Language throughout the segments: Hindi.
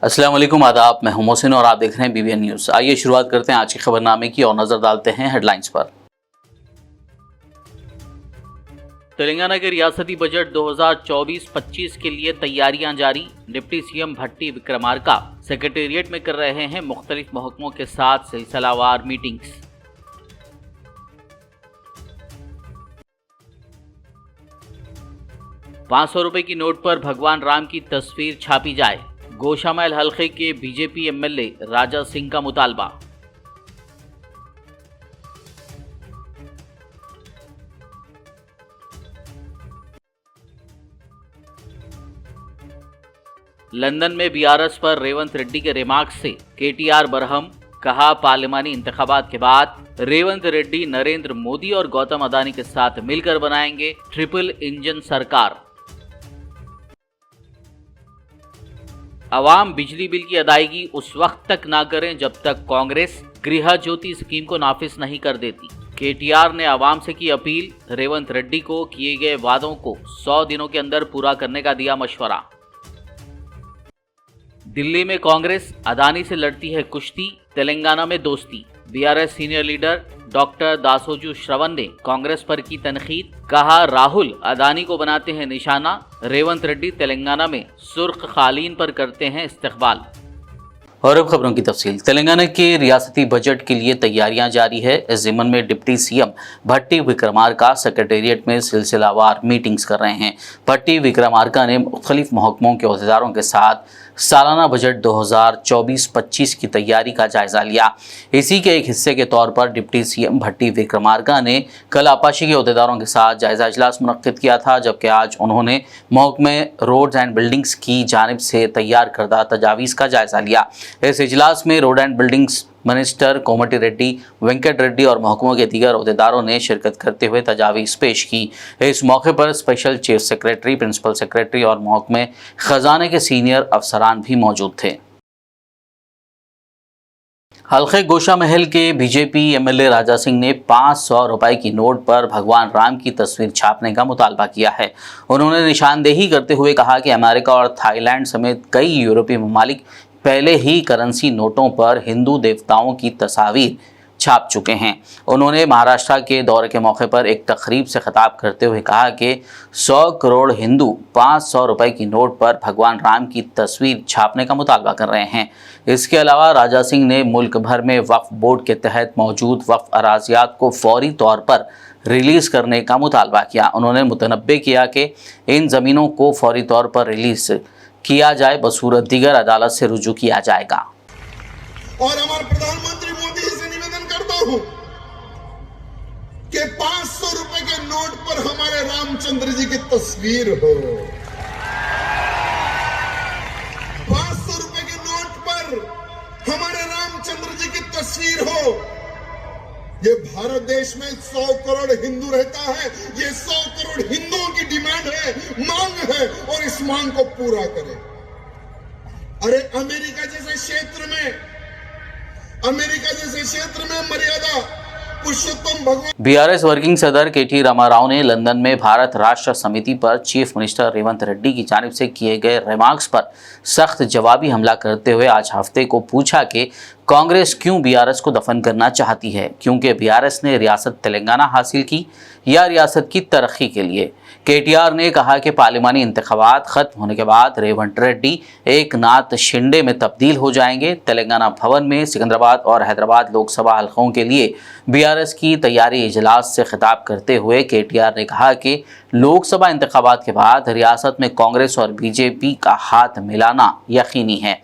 अस्सलाम वालेकुम, आदाब। मैं हूं मोहसिन और आप देख रहे हैं बीबीएन न्यूज़। आइए शुरुआत करते हैं आज के खबरनामे की और नजर डालते हैं हेडलाइंस पर। तेलंगाना के रियासती बजट 2024-25 के लिए तैयारियां जारी। डिप्टी सीएम भट्टी विक्रमार्का सेक्रेटेरिएट में कर रहे हैं मुख्तलिफ महकमों के साथ सिलसिलावार मीटिंग्स। ₹500 की नोट पर भगवान राम की तस्वीर छापी जाए, गोशामैल हलके के बीजेपी एमएलए राजा सिंह का मुतालबा। लंदन में बीआरएस पर रेवंत रेड्डी के रिमार्क्स से केटीआर बरहम, कहा पार्लिमानी इंतखाबात के बाद रेवंत रेड्डी नरेंद्र मोदी और गौतम अदानी के साथ मिलकर बनाएंगे ट्रिपल इंजन सरकार। अवाम बिजली बिल की अदायगी उस वक्त तक ना करें जब तक कांग्रेस गृह ज्योति स्कीम को नाफिज नहीं कर देती। केटीआर ने अवाम से की अपील, रेवंत रेड्डी को किए गए वादों को 100 दिनों के अंदर पूरा करने का दिया मशवरा। दिल्ली में कांग्रेस अदानी से लड़ती है कुश्ती, तेलंगाना में दोस्ती। BRS senior leader doctor Dasoju Shravan ने कांग्रेस पर की तनकीद, कहा राहुल अदानी को बनाते हैं निशाना, रेवंत रेड्डी तेलंगाना में सुर्ख कालीन पर करते हैं इस्तकबाल। और अब खबरों की तफसील। तेलंगाना के रियासती बजट के लिए तैयारियां जारी है। इस ज़िम्मन में डिप्टी सीएम भट्टी विक्रमार्का सेक्रेटेरिएट में सिलसिलावार मीटिंग्स कर रहे हैं। भट्टी विक्रमार्का ने मुख्तलिफ महकमों के अहदेदारों के साथ सालाना बजट 2024-25 की तैयारी का जायजा लिया। इसी के एक हिस्से के तौर पर डिप्टी सीएम भट्टी विक्रमार्का ने कल आपाशी के अहदेदारों के साथ जायजा इजलास मुनक्किद किया था, जबकि आज उन्होंने महकमे रोड्स एंड बिल्डिंग्स की जानिब से तैयार करदा तजावीज़ का जायजा लिया। इस इजलास में रोड एंड बिल्डिंग्स मिनिस्टर कोमटी रेड्डी, वेंकट रेड्डी और महकमों के दीगर अहदेदारों ने शिरकत करते हुए तजावीज़ पेश की। इस मौके पर special chief secretary, principal secretary और महकमे खजाने के सीनियर अफसरान भी मौजूद थे। हल्के गोशा महल के बीजेपी एमएलए राजा सिंह ने ₹500 की नोट पर भगवान राम की तस्वीर छापने का मुतालबा किया है। उन्होंने निशानदेही करते हुए कहा कि अमेरिका और थाईलैंड समेत कई यूरोपीय ममालिक पहले ही करेंसी नोटों पर हिंदू देवताओं की तस्वीर छाप चुके हैं। उन्होंने महाराष्ट्र के दौरे के मौके पर एक तकरीब से खिताब करते हुए कहा कि 100 करोड़ हिंदू ₹500 की नोट पर भगवान राम की तस्वीर छापने का मुतालबा कर रहे हैं। इसके अलावा राजा सिंह ने मुल्क भर में वक्फ बोर्ड के तहत मौजूद वक्फ अराजियात को फौरी तौर पर रिलीज़ करने का मुतालबा किया। उन्होंने मुतनब्बे किया कि इन ज़मीनों को फौरी तौर पर रिलीज़ किया जाए, बसूरत दीगर अदालत से रुजू किया जाएगा। और हमारे प्रधानमंत्री मोदी से निवेदन करता हूं कि ₹500 के नोट पर हमारे रामचंद्र जी की तस्वीर हो। ₹500 के नोट पर हमारे रामचंद्र जी की तस्वीर हो। ये भारत देश में 100 करोड़ हिंदू रहता है। ये 100 करोड़ हिंदुओं की डिमांड है, मांग है, और इस मांग को पूरा करें। अरे अमेरिका जैसे क्षेत्र में मर्यादा पुरुषोत्तम भगवान। बीआरएस वर्किंग सदर केटी रामाराव ने लंदन में भारत राष्ट्र समिति पर चीफ मिनिस्टर रेवंत रेड्डी की जानिब से किए गए रिमार्क्स पर सख्त जवाबी हमला करते हुए आज हफ्ते को पूछा कि कांग्रेस क्यों बीआरएस को दफन करना चाहती है, क्योंकि बीआरएस ने रियासत तेलंगाना हासिल की या रियासत की तरक्की के लिए। केटीआर ने कहा कि पार्लिमानी इंतखाबात खत्म होने के बाद रेवंत रेड्डी एक नाथ शिंदे में तब्दील हो जाएंगे। तेलंगाना भवन में सिकंदराबाद और हैदराबाद लोकसभा हलकों के लिए बीआरएस की तैयारी इजलास से खिताब करते हुए केटीआर ने कहा कि लोकसभा इंतखाबात के बाद रियासत में कांग्रेस और बीजेपी का हाथ मिलाना यकीनी है।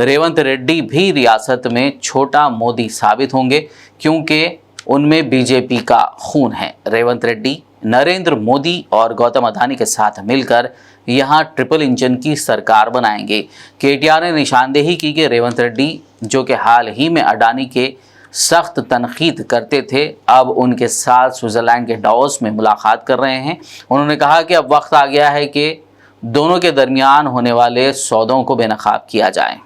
रेवंत रेड्डी भी रियासत में छोटा मोदी साबित होंगे, क्योंकि उनमें बीजेपी का खून है। रेवंत रेड्डी नरेंद्र मोदी और गौतम अदानी के साथ मिलकर यहां ट्रिपल इंजन की सरकार बनाएंगे। केटीआर ने निशानदेही की कि रेवंत रेड्डी, जो कि हाल ही में अडानी के सख्त तनकीद करते थे, अब उनके साथ स्विट्ज़रलैंड के डावोस में मुलाकात कर रहे हैं। उन्होंने कहा कि अब वक्त आ गया है कि दोनों के दरमियान होने वाले सौदों को बेनकाब किया जाए।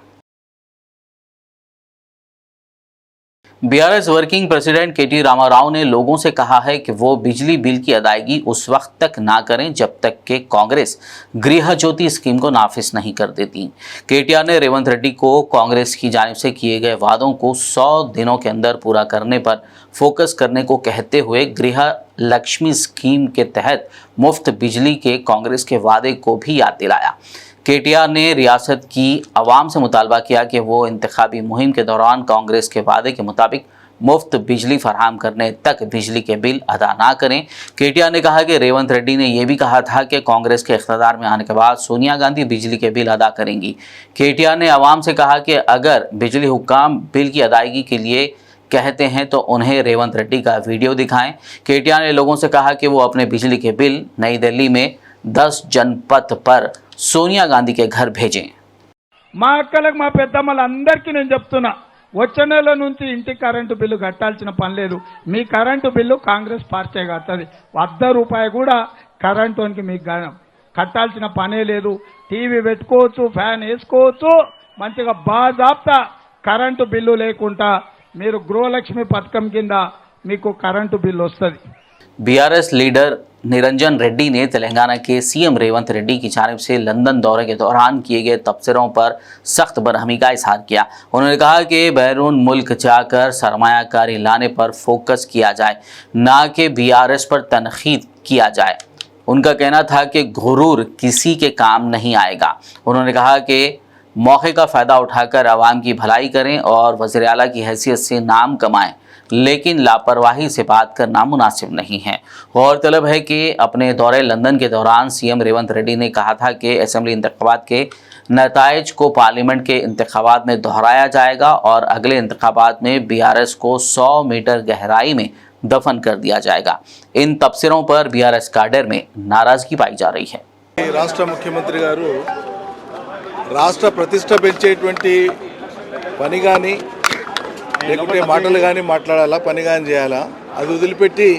बीआरएस वर्किंग प्रेसिडेंट केटी रामाराव ने लोगों से कहा है कि वो बिजली बिल की अदायगी उस वक्त तक ना करें जब तक कि कांग्रेस गृह ज्योति स्कीम को नाफिज नहीं कर देती। केटीआर ने रेवंत रेड्डी को कांग्रेस की जानिब से किए गए वादों को 100 दिनों के अंदर पूरा करने पर फोकस करने को कहते हुए गृह लक्ष्मी स्कीम के तहत मुफ्त बिजली के कांग्रेस के वादे को भी याद दिलाया। केटीआर ने रियासत की आवाम से मुतालबा किया कि वो इंतखाबी मुहिम के दौरान कांग्रेस के वादे के मुताबिक मुफ्त बिजली फराहम करने तक बिजली के बिल अदा ना करें। केटीआर ने कहा कि रेवंत रेड्डी ने यह भी कहा था कि कांग्रेस के इख्तियार में आने के बाद सोनिया गांधी बिजली के बिल अदा करेंगी। केटीआर ने आवाम से कहा कि अगर बिजली हुक्काम बिल की अदायगी के लिए कहते हैं तो उन्हें रेवंत रेड्डी का वीडियो दिखाएं। केटीआर ने लोगों से कहा कि वो अपने बिजली के बिल नई दिल्ली में 10 जनपथ पर सोनिया गांधी के घर भेजें। మా అక్కలకు మా పెద్దమ్మలందరికీ నేను చెప్తున్నా, వచ్చే నెల నుంచి ఇంటికి కరెంటు బిల్లు కట్టాల్సిన పని లేదు. మీ కరెంటు బిల్లు కాంగ్రెస్ పార్టీ కట్టది. ₹1 కూడా కరెంటుకి మీకు కట్టాల్సిన పనే లేదు. టీవీ పెట్టుకోవచ్చు, ఫ్యాన్ వేసుకోవచ్చు, మంచిగా బాజాప్తా కరెంటు బిల్లు లేకుండా మీరు గృహలక్ష్మి పథకం కింద మీకు కరెంటు బిల్లు వస్తుంది. बीआरएस लीडर निरंजन रेड्डी ने तेलंगाना के सीएम रेवंत रेड्डी की जानिब से लंदन दौरे के दौरान किए गए तबसरों पर सख्त बरहमी का इजहार किया। उन्होंने कहा कि बैरून मुल्क जाकर सरमायाकारी लाने पर फोकस किया जाए, ना कि बीआरएस पर तनखीद किया जाए। उनका कहना था कि गुरूर किसी के काम नहीं आएगा। उन्होंने कहा कि मौके का फ़ायदा उठाकर आवाम की भलाई करें और वज़ीर आला की हैसियत से नाम कमाएं, लेकिन लापरवाही से बात करना मुनासिब नहीं है। गौरतलब है कि अपने दौरे लंदन के दौरान सीएम रेवंत रेड्डी ने कहा था कि असेंबली इंतखाबात के नताइज को पार्लियामेंट के इंतखाबात में दोहराया जाएगा और अगले इंतखाबात में बीआरएस को 100 मीटर गहराई में दफन कर दिया जाएगा। इन तबसरों पर बीआरएस काडर में नाराजगी पाई जा रही है। రాష్ట్ర ముఖ్యమంత్రి గారు రాష్ట్ర ప్రతిష్ట పెంచేటువంటి పని కానీ లేకుంటే మాటలు కానీ మాట్లాడాలా, పని కానీ చేయాలా, అది వదిలిపెట్టి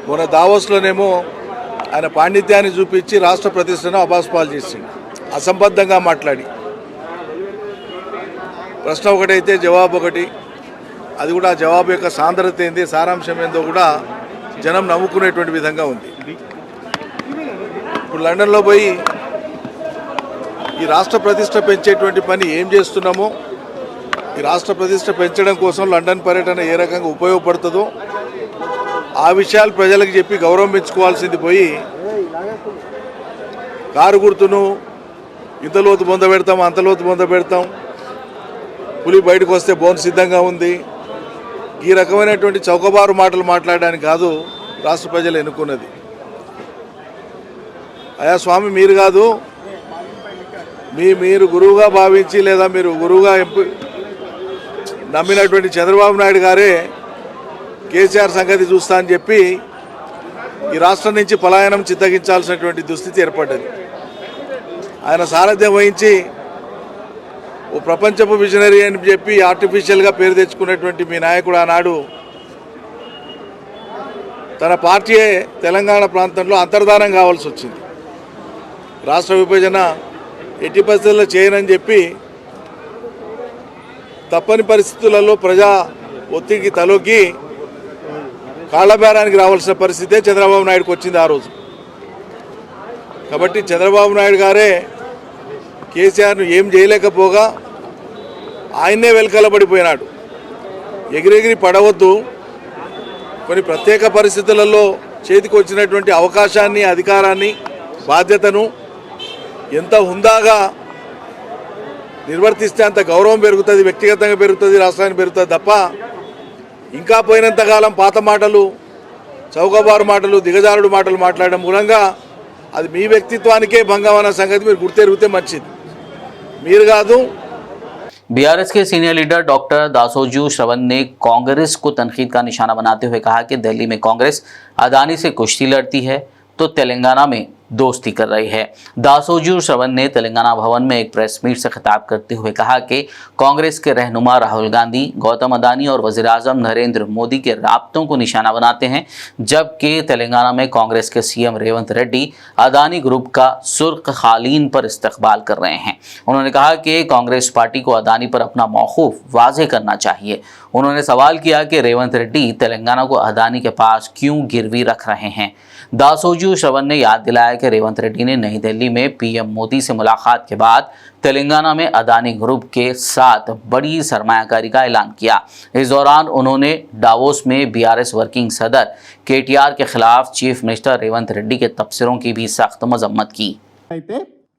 మన దావోస్లోనేమో ఆయన పాండిత్యాన్ని చూపించి రాష్ట్ర ప్రతిష్టను అబాస్పాలు చేసిండు, అసంబద్ధంగా మాట్లాడి. ప్రశ్న ఒకటైతే జవాబు ఒకటి, అది కూడా జవాబు యొక్క సాంద్రత ఏంది, సారాంశం ఏందో కూడా జనం నమ్ముకునేటువంటి విధంగా ఉంది. ఇప్పుడు లండన్లో పోయి ఈ రాష్ట్ర ప్రతిష్ట పెంచేటువంటి పని ఏం చేస్తున్నామో, ఈ రాష్ట్ర ప్రతిష్ట పెంచడం కోసం లండన్ పర్యటన ఏ రకంగా ఉపయోగపడుతుందో ఆ విషయాలు ప్రజలకు చెప్పి గౌరవం పెంచుకోవాల్సింది పోయి కారు గుర్తును ఇంతలోతు బొంద పెడతాం, అంతలోతు బొంద పెడతాం, పులి బయటకు వస్తే బోన్ సిద్ధంగా ఉంది, ఈ రకమైనటువంటి చౌకబారు మాటలు మాట్లాడడానికి కాదు రాష్ట్ర ప్రజలు ఎన్నుకున్నది. అయా స్వామి, మీరు కాదు, మీరు గురువుగా భావించి లేదా మీరు గురువుగా నమ్మినటువంటి చంద్రబాబు నాయుడు గారే కేసీఆర్ సంగతి చూస్తా అని చెప్పి ఈ రాష్ట్రం నుంచి పలాయనం చిత్తగించాల్సినటువంటి దుస్థితి ఏర్పడ్డది. ఆయన సారథ్యం వహించి ఓ ప్రపంచపు విజనరీ అని చెప్పి ఆర్టిఫిషియల్గా పేరు తెచ్చుకున్నటువంటి మీ నాయకుడు ఆనాడు తన పార్టీయే తెలంగాణ ప్రాంతంలో అంతర్ధానం కావాల్సి వచ్చింది. రాష్ట్ర విభజన ఎట్టి పరిస్థితుల్లో చేయనని చెప్పి తప్పని పరిస్థితులలో ప్రజా ఒత్తిడికి తలొగ్గి కాళ్ళబేరానికి రావాల్సిన పరిస్థితే చంద్రబాబు నాయుడుకి వచ్చింది ఆ రోజు. కాబట్టి చంద్రబాబు నాయుడు గారే కేసీఆర్ను ఏం చేయలేకపోగా ఆయన్నే వెలకలబడిపోయినాడు. ఎగిరెగిరి పడవద్దు, కొన్ని ప్రత్యేక పరిస్థితులలో చేతికి వచ్చినటువంటి అవకాశాన్ని, అధికారాన్ని, బాధ్యతను ఎంత హుందాగా నిర్వర్తిస్తే అంత గౌరవం పెరుగుతుంది, వ్యక్తిగతంగా పెరుగుతుంది, రాష్ట్రానికి పెరుగుతుంది తప్ప ఇంకా పోయినంతకాలం పాత మాటలు, చౌకబారు మాటలు, దిగజారుడు మాటలు మాట్లాడడం మూలంగా అది మీ వ్యక్తిత్వానికే భంగం అన్న సంగతి మీరు గుర్తెరిగితే మంచిది, మీరు కాదు. बीआरएस के senior leader doctor Dasoju Shravan ने कांग्रेस को तनकीद का निशाना बनाते हुए कहा कि दिल्ली में कांग्रेस अदानी से कुश्ती लड़ती है तो तेलंगाना में दोस्ती कर रही है। दासोजू श्रवण ने तेलंगाना भवन में एक प्रेस मीट से खिताब करते हुए कहा कि कांग्रेस के रहनुमा राहुल गांधी, गौतम अदानी और वज़ीर-ए-आज़म नरेंद्र मोदी के राब्तों को निशाना बनाते हैं, जबकि तेलंगाना में कांग्रेस के सीएम रेवंत रेड्डी अदानी ग्रुप का सुर्ख कालीन पर इस्तकबाल कर रहे हैं। उन्होंने कहा कि कांग्रेस पार्टी को अदानी पर अपना मौक़ूफ़ वाज़ेह करना चाहिए। उन्होंने सवाल किया कि रेवंत रेड्डी तेलंगाना को अदानी के पास क्यों गिरवी रख रहे हैं। दासोजू श्रवण ने याद दिलाया कि रेवंत रेड्डी ने नई दिल्ली में पीएम मोदी से मुलाकात के बाद तेलंगाना में अदानी ग्रुप के साथ बड़ी सरमायाकारी का ऐलान किया। इस दौरान उन्होंने डावोस में बीआरएस वर्किंग सदर केटीआर के खिलाफ चीफ मिनिस्टर रेवंत रेड्डी के तबसरों की भी सख्त मजम्मत की।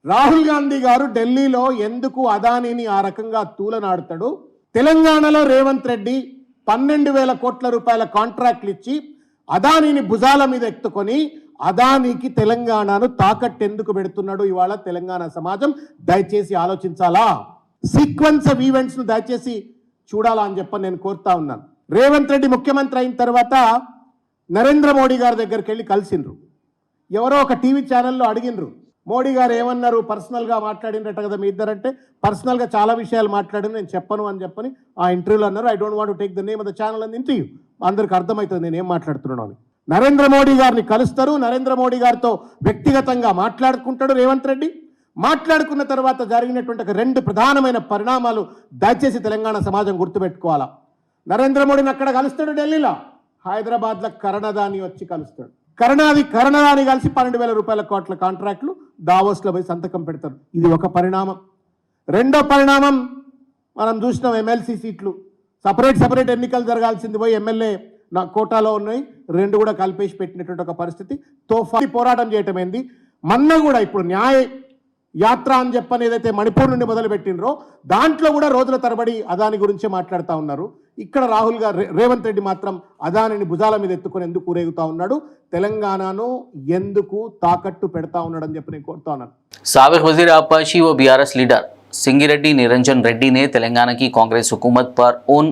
రాహుల్ గాంధీ గారు ఢిల్లీలో ఎందుకు అదానీని ఆ రకంగా తూలనాడుతాడు? తెలంగాణలో రేవంత్ రెడ్డి 12,000 కోట్ల రూపాయల కాంట్రాక్ట్లు ఇచ్చి అదానీని భుజాల మీద ఎత్తుకొని అదానీకి తెలంగాణను తాకట్టు ఎందుకు పెడుతున్నాడు? ఇవాళ తెలంగాణ సమాజం దయచేసి ఆలోచించాలా, సీక్వెన్స్ ఆఫ్ ఈవెంట్స్ ను దయచేసి చూడాలా అని చెప్పి నేను కోరుతా ఉన్నాను. రేవంత్ రెడ్డి ముఖ్యమంత్రి అయిన తర్వాత నరేంద్ర మోడీ గారి దగ్గరికి వెళ్ళి కలిసిండ్రు. ఎవరో ఒక టీవీ ఛానల్లో అడిగినరు, మోడీ గారు ఏమన్నారు, పర్సనల్గా మాట్లాడినట్టు కదా మీ ఇద్దరంటే, పర్సనల్గా చాలా విషయాలు మాట్లాడిన నేను చెప్పను అని చెప్పని ఆ ఇంటర్వ్యూలో అన్నారు. I don't want to take the name of the channel అని ఇంటర్వ్యూ, అందరికి అర్థమవుతుంది నేను ఏం మాట్లాడుతున్నాను అని. నరేంద్ర మోడీ గారిని కలుస్తారు, నరేంద్ర మోడీ గారితో వ్యక్తిగతంగా మాట్లాడుకుంటాడు రేవంత్ రెడ్డి. మాట్లాడుకున్న తర్వాత జరిగినటువంటి ఒక 2 ప్రధానమైన పరిణామాలు దయచేసి తెలంగాణ సమాజం గుర్తుపెట్టుకోవాలా. నరేంద్ర మోడీని అక్కడ కలుస్తాడు ఢిల్లీలో, హైదరాబాద్లో కరణదాని వచ్చి కలుస్తాడు. కరణదాని కలిసి 12,000 రూపాయల కోట్ల కాంట్రాక్ట్లు దావోస్లో పోయి సంతకం పెడతారు. ఇది ఒక పరిణామం. రెండో పరిణామం మనం చూసినాం, ఎమ్మెల్సీ సీట్లు సపరేట్ ఎన్నికలు జరగాల్సింది పోయి ఎమ్మెల్యే నా కోటాలో ఉన్నాయి, 2 కూడా కలిపేసి పెట్టినటువంటి ఒక పరిస్థితి. తోఫా పోరాటం చేయటం ఏంది. మొన్న కూడా ఇప్పుడు న్యాయ యాత్ర అని చెప్పని ఏదైతే మణిపూర్ నుండి మొదలు పెట్టినరో దాంట్లో కూడా రోజుల తరబడి అదాని గురించే మాట్లాడుతూ ఉన్నారు. ఇక్కడ రాహుల్ గారు రేవంత్ రెడ్డి మాత్రం అదానిని భుజాల మీద ఎత్తుకొని ఎందుకు ఊరేగుతా ఉన్నాడు, తెలంగాణను ఎందుకు తాకట్టు పెడతా ఉన్నాడు అని చెప్పి నేను కోరుతా ఉన్నాను. साबिक वजीर आपाशी व बीआरएस लीडर सिंगिरेड्डी निरंजन रेड्डी ने तेलंगाना की कांग्रेस हुकूमत पर उन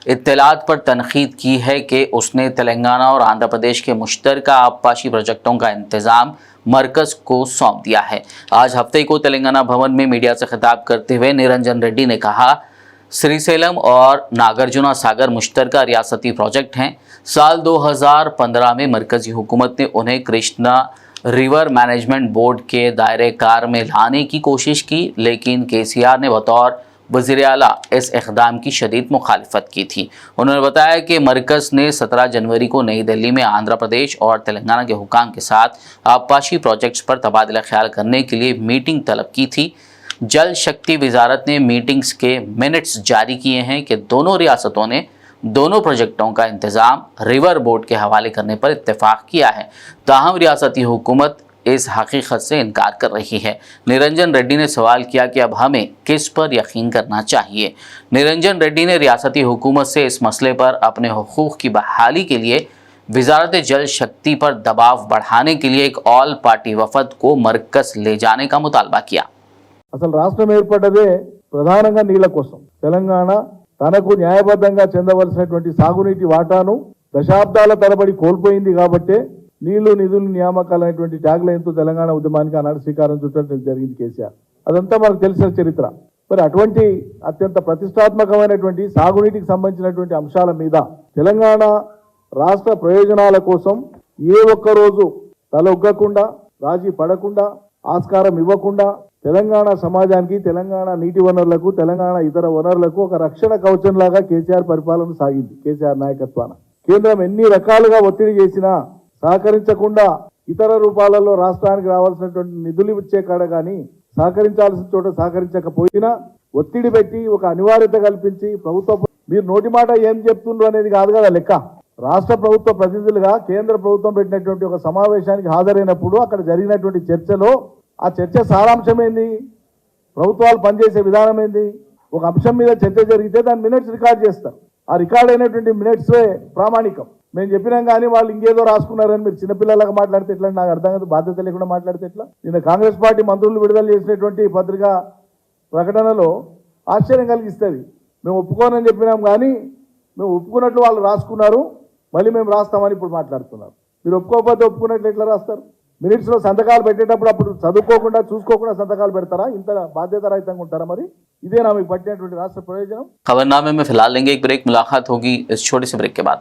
इत्तलात पर तनकीद की है कि उसने तेलंगाना और आंध्र प्रदेश के मुश्तरका आपाशी प्रोजेक्टों का इंतज़ाम मरकज़ को सौंप दिया है। आज हफ्ते को तेलंगाना भवन में मीडिया से खिताब करते हुए निरंजन रेड्डी ने कहा, श्रीसेलम और नागार्जुना सागर मुश्तरका रियासती प्रोजेक्ट हैं। साल 2015 में मरकज़ी हुकूमत ने उन्हें कृष्णा रिवर मैनेजमेंट बोर्ड के दायरे कार में लाने की कोशिश की, लेकिन केसीआर ने बतौर वज़ीर आला इस इक़दाम की शदीद मुखालिफत की थी। उन्होंने बताया कि मरकज़ ने 17 जनवरी को नई दिल्ली में आंध्र प्रदेश और तेलंगाना के हुकाम के साथ आपाशी प्रोजेक्ट्स पर तबादला ख्याल करने के लिए मीटिंग तलब की थी। जल शक्ति वजारत ने मीटिंग्स के मिनट्स जारी किए हैं कि दोनों रियासतों ने दोनों प्रोजेक्टों का इंतज़ाम रिवर बोर्ड के हवाले करने पर इत्तेफाक किया है। ताहम रियासती हुकूमत इस हकीकत से इनकार कर रही है। निरंजन रेड्डी ने सवाल किया कि अब हमें किस पर यकीन करना चाहिए। निरंजन रेड्डी ने रियासती हुकूमत से इस मसले पर अपने हुकूक़ की बहाली के लिए वजारत जल शक्ति पर दबाव बढ़ाने के लिए एक ऑल पार्टी वफद को मरकज़ ले जाने का मुतालबा किया। అసలు రాష్ట్రం ఏర్పడ్డదే ప్రధానంగా నీళ్ల కోసం. తెలంగాణ తనకు న్యాయబద్ధంగా చెందవలసినటువంటి సాగునీటి వాటాను దశాబ్దాల తరబడి కోల్పోయింది కాబట్టే నీళ్లు నిధులు నియామకాలు అనేటువంటి ట్యాగ్ లైన్తో తెలంగాణ ఉద్యమానికి ఆనాడు శ్రీకారం చుట్టడం జరిగింది కేసీఆర్. అదంతా మనకు తెలిసిన చరిత్ర. మరి అటువంటి అత్యంత ప్రతిష్టాత్మకమైనటువంటి సాగునీటికి సంబంధించినటువంటి అంశాల మీద తెలంగాణ రాష్ట్ర ప్రయోజనాల కోసం ఏ ఒక్క రోజు తలొగ్గకుండా, రాజీ పడకుండా, ఆస్కారం ఇవ్వకుండా తెలంగాణ సమాజానికి, తెలంగాణ నీటి వనరులకు, తెలంగాణ ఇతర వనరులకు ఒక రక్షణ కవచంలాగా కేసీఆర్ పరిపాలన సాగింది. కేసీఆర్ నాయకత్వాన కేంద్రం ఎన్ని రకాలుగా ఒత్తిడి చేసినా సహకరించకుండా ఇతర రూపాలలో రాష్ట్రానికి రావాల్సినటువంటి నిధులు ఇచ్చే కాడ కానీ సహకరించాల్సిన చోట సహకరించకపోయినా ఒత్తిడి పెట్టి ఒక అనివార్యత కల్పించి ప్రభుత్వం మీరు నోటి మాట ఏం చెప్తుండ్రు అనేది కాదు కదా లెక్క. రాష్ట్ర ప్రభుత్వ ప్రతినిధులుగా కేంద్ర ప్రభుత్వం పెట్టినటువంటి ఒక సమావేశానికి హాజరైనప్పుడు అక్కడ జరిగినటువంటి చర్చలో ఆ చర్చ సారాంశం ఏంది, ప్రభుత్వాలు పనిచేసే విధానం ఏంది, ఒక అంశం మీద చర్చ జరిగితే దాని మినిట్స్ రికార్డ్ చేస్తారు. ఆ రికార్డ్ అయినటువంటి మినిట్సే ప్రామాణికం. మేము చెప్పినాం కానీ వాళ్ళు ఇంకేదో రాసుకున్నారని మీరు చిన్నపిల్లలాగా మాట్లాడితే ఎట్లా, నాకు అర్థం కాదు. బాధ్యత లేకుండా మాట్లాడితే ఎట్లా? నిన్న కాంగ్రెస్ పార్టీ మంత్రులు విడుదల చేసినటువంటి పత్రికా ప్రకటనలో ఆశ్చర్యం కలిగిస్తుంది. మేము ఒప్పుకోనని చెప్పినాం కానీ మేము ఒప్పుకున్నట్లు వాళ్ళు రాసుకున్నారు, మళ్ళీ మేము రాస్తామని ఇప్పుడు మాట్లాడుతున్నారు. మీరు ఒప్పుకోకపోతే ఒప్పుకున్నట్లు ఎట్లా రాస్తారు? మినిట్స్లో సంతకాలు పెట్టేటప్పుడు అప్పుడు చదువుకోకుండా చూసుకోకుండా సంతకాలు పెడతారా? ఇంత బాధ్యతారహితంగా ఉంటారా? మరి ఇదేనా మీకు పట్టినటువంటి రాష్ట్ర ప్రయోజనం? खबरनामे में फिलहाल लेंगे एक ब्रेक। मुलाकात होगी इस छोटे से ब्रेक के बाद।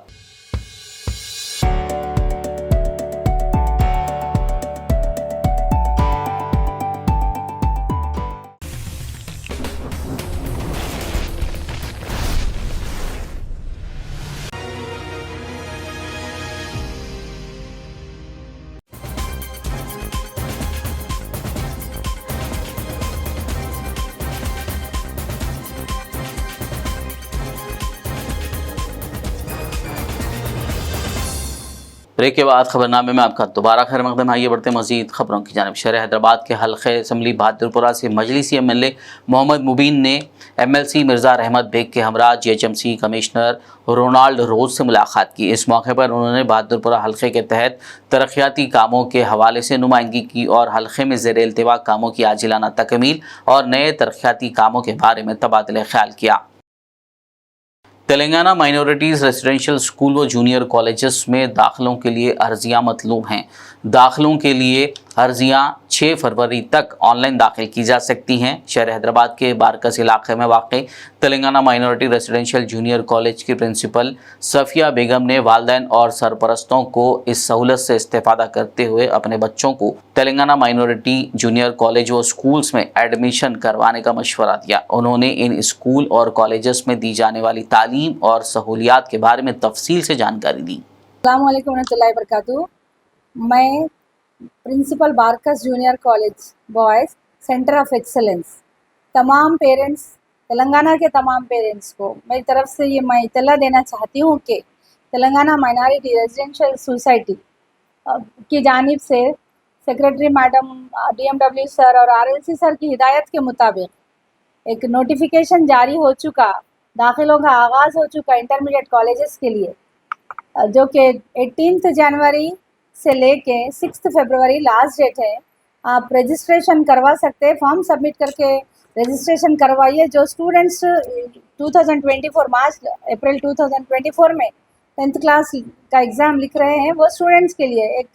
ब्रेक के बाद खबरनामे में आपका दोबारा खैर मकदम। आइए बढ़ते मजीद खबरों की जानिब। शहर हैदराबाद के हल्के असम्बली बहादुरपुरा से मजलिसी एमएलए मोहम्मद मुबीन ने एमएलसी मिर्ज़ा रहमत बेग के हमरा जीएचएमसी कमिश्नर रोनाल्ड रोज से मुलाकात की। इस मौके पर उन्होंने बहादुरपुरा हल्के के तहत तरक्याती कामों के हवाले से नुमाइंदगी की और हल्के में ज़ेर इल्तिवा कामों की आजिलाना तकमील और नए तरक्याती कामों के बारे में तबादला ख्याल किया। तेलंगाना माइनॉरिटीज़ रेजिडेंशियल स्कूल व जूनियर कॉलेजेस में दाखिलों के लिए अर्जियाँ मतलूब हैं। दाखिलों के लिए अर्जियाँ 6 फरवरी तक ऑनलाइन दाखिल की जा सकती हैं। शहर हैदराबाद के बारकस इलाके में वाक़ Telangana minority residential junior college की प्रिंसिपल सफ़िया बेगम ने वालिदैन और सरपरस्तों को इस सहूलत से इस्तेफ़ादा करते हुए अपने बच्चों को तेलंगाना माइनॉरिटी जूनियर कॉलेज व स्कूल्स में एडमिशन करवाने का मशवरा दिया। उन्होंने इन स्कूल और कॉलेजेस में दी जाने वाली तालीम और सहूलियात के बारे में तफसील से जानकारी दी। अस्सलाम वालेकुम रहमतुल्लाहि व बरकातुहू। मैं principal Barkas junior college boys centre of excellence तमाम पेरेंट्स, तेलंगाना के तमाम पेरेंट्स को मेरी तरफ से ये मैं इत्तला देना चाहती हूँ कि तेलंगाना माइनॉरिटी रेजिडेंशियल सोसाइटी की जानिब से सेक्रेटरी मैडम, डीएमडब्ल्यू सर और आरएलसी सर की हिदायत के मुताबिक एक नोटिफिकेशन जारी हो चुका, दाखिलों का आगाज़ हो चुका इंटरमीडिएट कॉलेजेस के लिए, जो कि 18 जनवरी से लेके 6 फरवरी लास्ट डेट है। आप रजिस्ट्रेशन करवा सकते हैं, फॉर्म सबमिट करके रजिस्ट्रेशन करवाइए। जो स्टूडेंट्स 2024 मार्च अप्रैल 2024 में 10th क्लास का एग्ज़ाम लिख रहे हैं, वो स्टूडेंट्स के लिए एक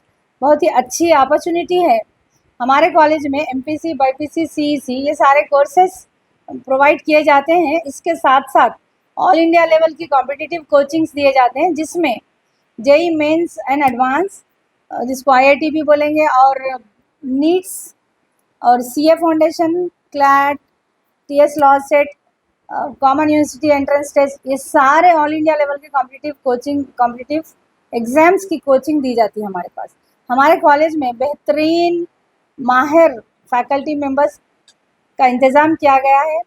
बहुत ही अच्छी अपॉर्चुनिटी है। हमारे कॉलेज में एमपीसी, बाईपीसी, सीईसी ये सारे कोर्सेस प्रोवाइड किए जाते हैं। इसके साथ साथ ऑल इंडिया लेवल की कॉम्पिटिटिव कोचिंग्स दिए जाते हैं, जिसमें जेई मेंस एंड एडवांस, जिसको आईआईटी भी बोलेंगे, और नीट्स और CA foundation, CLAT, TS law set, common university entrance test, ये सारे ऑल इंडिया लेवल के कॉम्पिटिटिव एग्ज़ाम्स की कोचिंग दी जाती है हमारे पास। हमारे कॉलेज में बेहतरीन माहिर फैकल्टी मेंबर्स का इंतज़ाम किया गया है।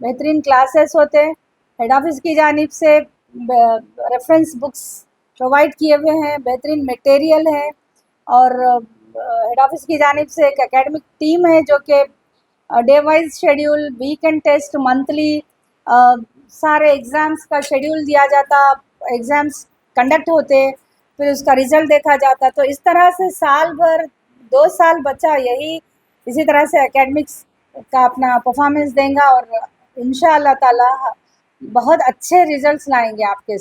बेहतरीन क्लासेस होते हैं। हेड ऑफिस की जानिब से रेफरेंस बुक्स प्रोवाइड किए हुए हैं, बेहतरीन मटेरियल है, और हेड ऑफिस की जानिब से एक एकेडमिक टीम है जो कि day wise schedule, weekend test, monthly सारे एग्ज़ाम्स का शेड्यूल दिया जाता, एग्ज़ाम्स कंडक्ट होते, फिर उसका रिज़ल्ट देखा जाता। तो इस तरह से साल भर 2 साल बच्चा यही इसी तरह से एकेडमिक्स का अपना परफॉर्मेंस देगा और इंशाअल्लाह ताला बहुत अच्छे रिजल्ट्स लाएंगे आपके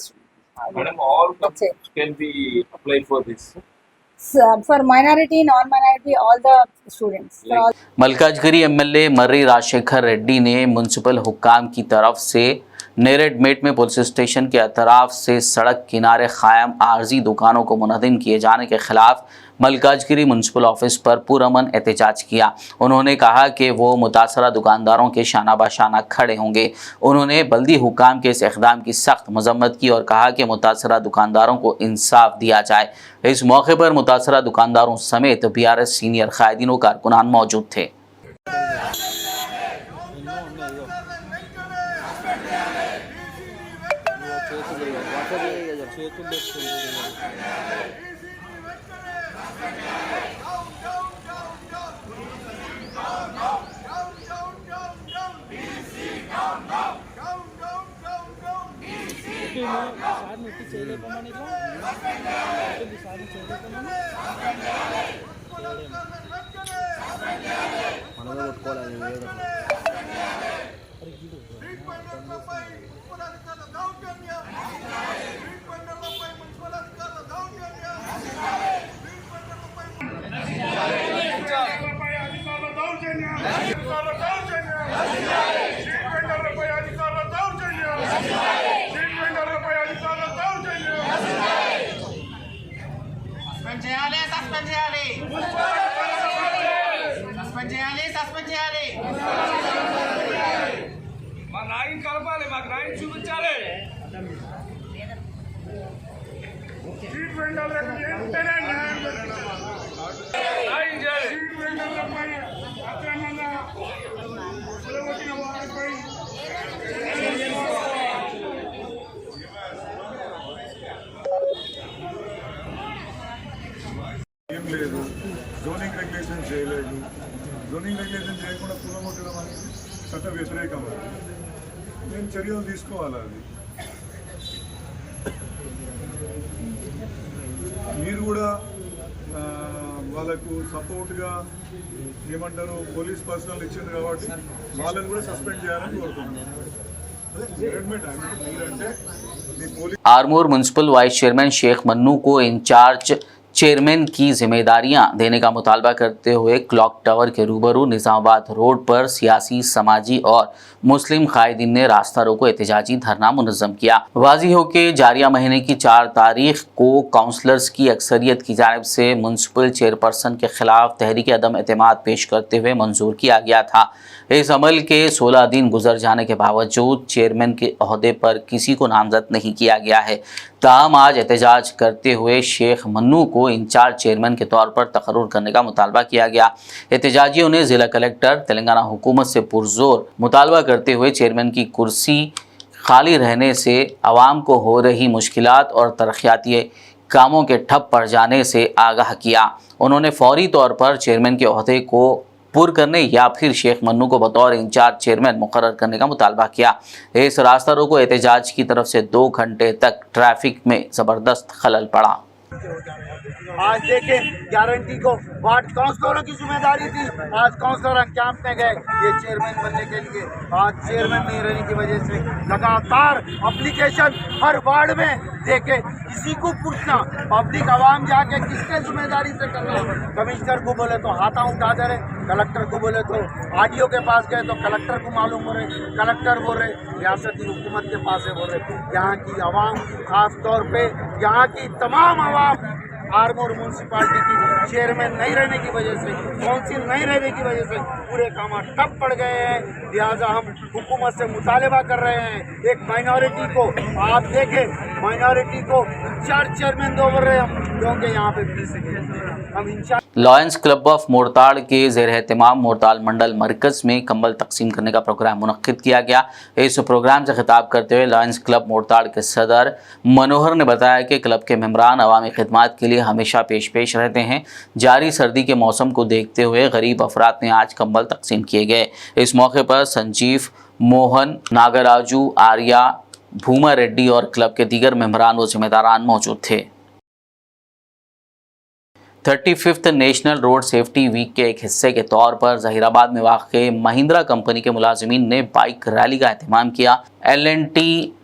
Madam, all companies can be applied for this. for minority, non-minority, all the students. For all Malkajgiri MLA Marri Rajasekhar Reddy ने म्युनिसिपल हुक्काम की तरफ से नेरेडमेट में पुलिस स्टेशन के अतराफ से सड़क किनारे कायम आर्जी दुकानों को मुनहदिम किए जाने के खिलाफ मलकाजगिरी म्युनिसिपल ऑफिस पर पुरअमन एहतजाज किया। उन्होंने कहा कि वो मुतासरा दुकानदारों के शाना बाशाना खड़े होंगे। उन्होंने बल्दी हुक्काम के इस इक़दाम की सख्त मजम्मत की और कहा कि मुतासरा दुकानदारों को इंसाफ दिया जाए। इस मौके पर मुतासरा दुकानदारों समेत बीआरएस सीनियर कायदीन व कारकुनान मौजूद थे। ట్రీట్మెంట్లపై అధికారుల దౌర్జన్యం సస్పెండ్ చేయాలి సస్పెండ్ చేయాలి మా నాయకుని కలపాలి, మాకు నాయకుని చూపించాలి. ట్రీట్మెంట్లకు వెంటనే న్యాయం చేయాలి. ట్రీట్మెంట్లపై అక్రమంగా వెలువడిన వారిపై ఏం లేదు, జోనింగ్ రెగ్యులేషన్ చేయలేదు. జోనింగ్ రెగ్యులేషన్ చేయకుండా కూలగొట్టడం అనేది చట్ట వ్యతిరేకం. నేను చర్యలు తీసుకోవాలి. అది మీరు కూడా వాళ్ళకు సపోర్ట్గా ఏమంటారు పోలీస్ పర్సనల్ ఇచ్చింది కాబట్టి వాళ్ళని కూడా సస్పెండ్ చేయాలని కోరుతున్నాను. మీరంటే మీ police Armoor municipal vice chairman Sheikh Mannu को इंचार्ज चेयरमैन की जिम्मेदारियां देने का मुतालबा करते हुए क्लॉक टावर के रूबरू निजामाबाद रोड पर सियासी, समाजी और मुस्लिम कायदीन ने रास्ता रोको एहतजाजी धरना मुनज़्ज़म किया। वाज़ी हो कि जारिया महीने की 4 तारीख को काउंसलर्स की अक्सरियत की जानिब से म्यूनसिपल चेयरपर्सन के खिलाफ तहरीक अदम एतमाद पेश करते हुए मंजूर किया गया था। इस अमल के 16 दिन गुजर जाने के बावजूद चेयरमैन के ओहदे पर किसी को नामजद नहीं किया गया है। ताहम आज एहतजाज करते हुए शेख मन्नू को इंचार्ज चेयरमैन के तौर पर तकर्रुर करने का मुतालबा किया गया। एहतजाजियों ने ज़िला कलेक्टर, तेलंगाना हुकूमत से पुरजोर मुतालबा करते हुए चेयरमैन की कुर्सी खाली रहने से आवाम को हो रही मुश्किलात और तरक्याती कामों के ठप पड़ जाने से आगाह किया। उन्होंने फौरी तौर पर चेयरमैन के ओहदे को पुर करने या फिर शेख मन्नू को बतौर इंचार्ज चेयरमैन मुकर्रर करने का मुतालबा किया। इस रास्ता रोको एहतजाज की तरफ से 2 घंटे तक ट्रैफिक में ज़बरदस्त खलल पड़ा। आज देखें, गारंटी को वार्ड काउंसलरों की जिम्मेदारी थी, आज काउंसलर कैंप में गए ये चेयरमैन बनने के लिए। आज चेयरमैन नहीं रहने की वजह से लगातार एप्लीकेशन हर वार्ड में देखे, किसी को पूछना, पब्लिक आवाम जाके किसके जिम्मेदारी से करना। कमिश्नर को बोले तो हाथा उठा दे रहे, कलेक्टर को बोले तो आरडीओ के पास गए तो कलेक्टर को मालूम हो रहे, कलेक्टर बोल रहे रियासती हुकूमत के पास है बोल रहे। यहाँ की आवाम, खास तौर पे यहाँ की तमाम आवाम आरमूर म्यूनसिपालिटी की चेयरमैन नहीं रहने की वजह से, काउंसिल नहीं रहने की वजह से पूरे काम ठप पड़ गए हैं। लिहाजा हम हुकूमत से मुतालबा कर रहे हैं, एक माइनॉरिटी को आप देखें, माइनॉरिटी को इंचार्ज चेयरमैन दो बोल रहे हम, क्योंकि यहाँ पे हम इंचार्ज। लॉयंस क्लब ऑफ मोरताड़ के ज़ेर एहतमाम मोरताल मंडल मरकज़ में कंबल तकसीम करने का प्रोग्राम मुनक्किद किया गया। इस प्रोग्राम से खिताब करते हुए लॉयंस क्लब मोरताड़ के सदर मनोहर ने बताया कि क्लब के मेम्बरान अवामी खिदमात के लिए हमेशा पेश रहते हैं। जारी सर्दी के मौसम को देखते हुए गरीब अफराद ने आज कंबल तकसीम किए गए। इस मौके पर संजीव, मोहन, नागराजू, आर्या, भूमा रेड्डी और क्लब के दीगर मेम्बरान व जिम्मेदारान मौजूद थे। 35th national road safety week के एक हिस्से के तौर पर जहीराबाद में वाक़ महिंद्रा कंपनी के मुलाजिमीन ने बाइक रैली का एहतमाम किया। LNT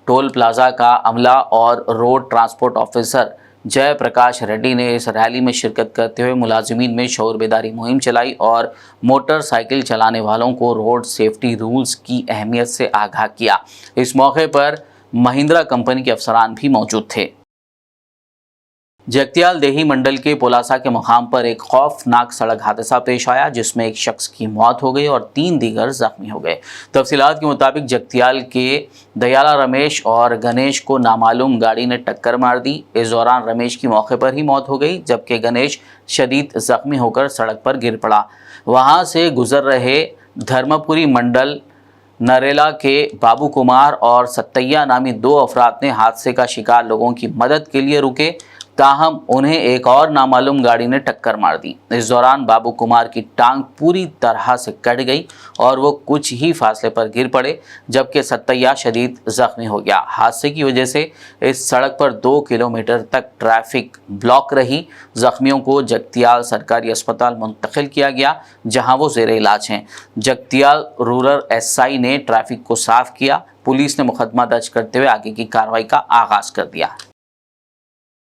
टोल प्लाजा का अमला और रोड ट्रांसपोर्ट ऑफिसर जय प्रकाश रेड्डी ने इस रैली में शिरकत करते हुए मुलाजिमीन में शऊर बेदारी मुहिम चलाई और मोटरसाइकिल चलाने वालों को रोड सेफ्टी रूल्स की अहमियत से आगाह किया। इस मौके पर महिंद्रा कंपनी के अफसरान भी मौजूद थे। जगतियाल देही मंडल के पोलासा के मुकाम पर एक खौफनाक सड़क हादसा पेश आया, जिसमें एक शख्स की मौत हो गई और 3 दीगर जख्मी हो गए। तफसीलात के मुताबिक जगतियाल के दयाला रमेश और गणेश को नामालूम गाड़ी ने टक्कर मार दी। इस दौरान रमेश की मौके पर ही मौत हो गई, जबकि गणेश शदीद जख्मी होकर सड़क पर गिर पड़ा। वहां से गुजर रहे धर्मपुरी मंडल नरेला के बाबू कुमार और सत्तैया नामी 2 अफराद ने हादसे का शिकार लोगों की मदद के लिए रुके, ताहम उन्हें एक और नामालूम गाड़ी ने टक्कर मार दी। इस दौरान बाबू कुमार की टांग पूरी तरह से कट गई और वो कुछ ही फासले पर गिर पड़े, जबकि सत्तैया शदीद जख्मी हो गया। हादसे की वजह से इस सड़क पर 2 किलोमीटर तक ट्रैफिक ब्लॉक रही। जख्मियों को जगतियाल सरकारी अस्पताल मुंतकिल किया गया, जहां वो ज़ेरे इलाज हैं। जगतियाल रूरल SI ने ट्रैफिक को साफ किया। पुलिस ने मुकदमा दर्ज करते हुए आगे की कार्रवाई का आगाज कर दिया।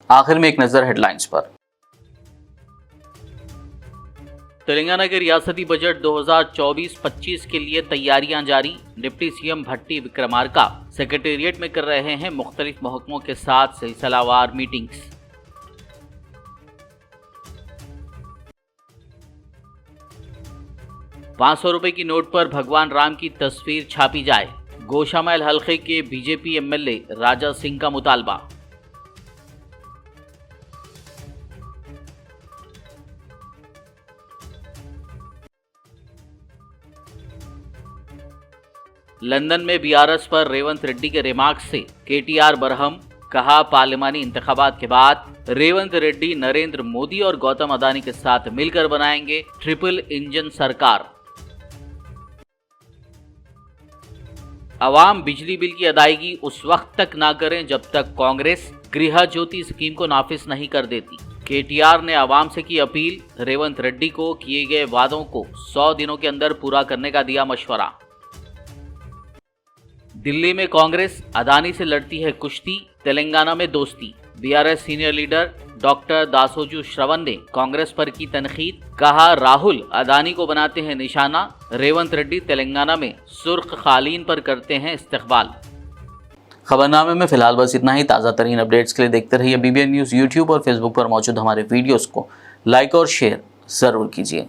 आखिर में एक नज़र हेडलाइंस पर। तेलंगाना के रियासती बजट 2024-25 के लिए तैयारियां जारी। डिप्टी सीएम भट्टी विक्रमार्का सेक्रेटेरिएट में कर रहे हैं मुख्तलिफ महकमों के साथ सिलसिलावार मीटिंग्स। ₹500 की नोट पर भगवान राम की तस्वीर छापी जाए, गोशामैल हलके के बीजेपी एमएलए राजा सिंह का मुतालबा। लंदन में बीआरएस पर रेवंत रेड्डी के रिमार्क्स से केटीआर बरहम, कहा पार्लिमानी इंतखाबात के बाद रेवंत रेड्डी नरेंद्र मोदी और गौतम अदानी के साथ मिलकर बनाएंगे ट्रिपल इंजन सरकार। अवाम बिजली बिल की अदायगी उस वक्त तक ना करें जब तक कांग्रेस गृह ज्योति स्कीम को नाफिज नहीं कर देती। केटीआर ने अवाम से की अपील, रेवंत रेड्डी को किए गए वादों को 100 दिनों के अंदर पूरा करने का दिया मशवरा। दिल्ली में कांग्रेस अदानी से लड़ती है कुश्ती, तेलंगाना में दोस्ती। BRS senior leader doctor Dasoju Shravan ने कांग्रेस पर की तनकीद, कहा राहुल अदानी को बनाते हैं निशाना, रेवंत रेड्डी तेलंगाना में सुर्ख कालीन पर करते हैं इस्तकबाल। खबरनामे में फिलहाल बस इतना ही। ताज़ा तरीन अपडेट्स के लिए देखते रहिए BBN न्यूज़। यूट्यूब और फेसबुक पर मौजूद हमारे वीडियोस को लाइक और शेयर ज़रूर कीजिए।